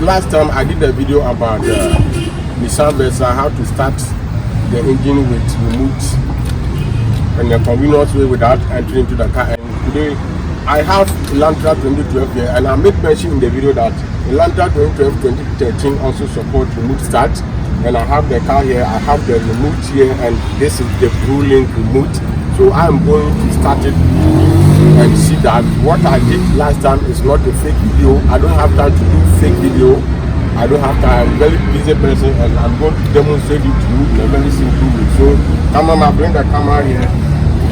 last time I did a video about Nissan Versa, how to start the engine with remote and the convenience way without entering into the car. And today I have Elantra 2012 here, and I made mention in the video that Elantra 2012-2013 also support remote start. And I have the car here, I have the remote here, and this is the Blue-Link remote. So I'm going to start it and see that what I did last time is not a fake video. I don't have time to do fake video. I don't have time. I'm a very busy person, and I'm going to demonstrate it to you in a very simple way. So cameraman, bring the camera here.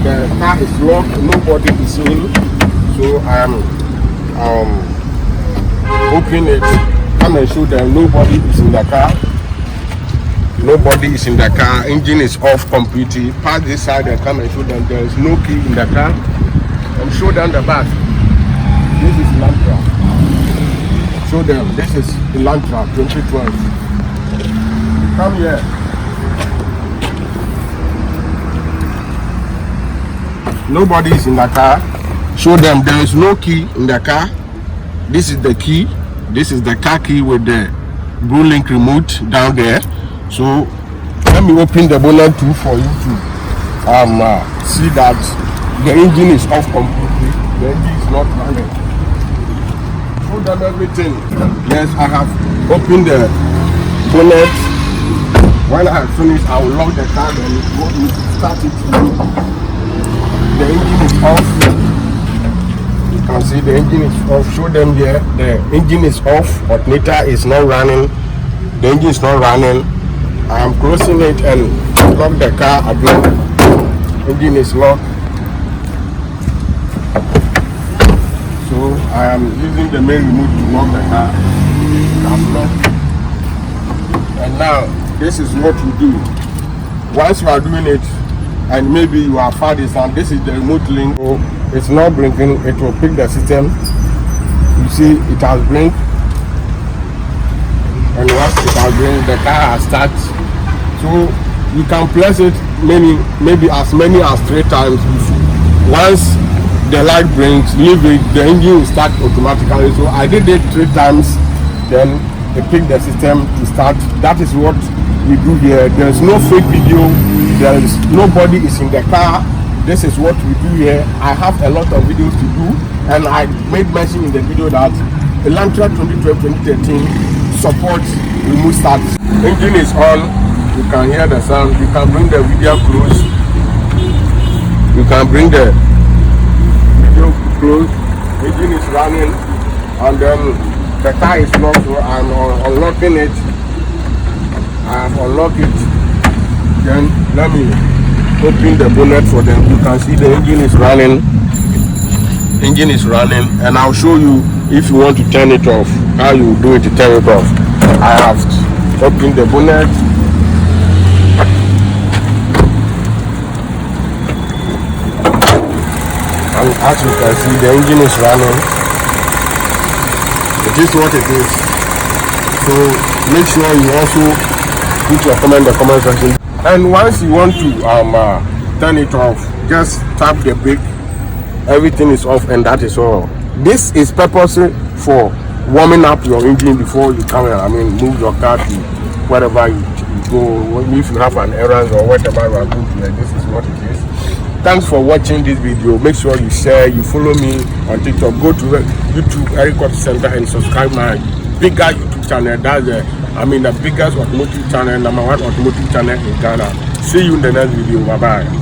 The car is locked, nobody is in. So I am opening it. Come and show them nobody is in the car. Nobody is in the car. Engine is off completely. Pass this side and come and show them there is no key in the car. And show them the back. This is Elantra. Show them this is Elantra 2012. Come here. Nobody is in the car. Show them there is no key in the car. This is the key. This is the car key with the Blue-Link remote down there. So let me open the bonnet too for you to see that the engine is off completely. The engine is not running. Show them everything. Yes, I have opened the bonnet. When I have finished, I will lock the car and go to start it. The engine is off. You can see the engine is off. Show them here. The engine is off. Alternator is not running. The engine is not running. I am closing it and lock the car again. Engine is locked. So I am using the main remote to lock the car. I'm locked. And now this is what you do. Once you are doing it, and maybe you are far distance, this is the remote link. So it's not blinking. It will pick the system. You see, it has blinked. And once it has blinked, the car has started. So you can press it maybe as many as 3 times. Once the light blinks, leave it, the engine will start automatically. So I did it 3 times, then it picked the system to start. That is what we do here. There is no fake video. There is nobody is in the car. This is what we do here. I have a lot of videos to do, and I made mention in the video that Elantra 2012-2013 supports remote start. Engine is on. You can hear the sound. You can bring the video close. You can bring the video close. Engine is running, and then the car is locked. So I'm unlocking it. I have unlocked it. Then let me open the bonnet for them. You can see the engine is running. Engine is running, and I'll show you if you want to turn it off, how you do it to turn it off. I have opened the bonnet. And as you can see, the engine is running. It is what it is. So make sure you also put your comment in the comment section. And once you want to turn it off, just tap the brake. Everything is off, and that is all. This is purposely for warming up your engine before you come and move your car to wherever you go. If you have an errand or whatever you are going to, this is what it is. Thanks for watching this video. Make sure you share, you follow me on TikTok. Go to YouTube Eric Auto Center and subscribe my bigger YouTube channel. That's the biggest automotive channel, #1 automotive channel in Ghana. See you in the next video. Bye bye.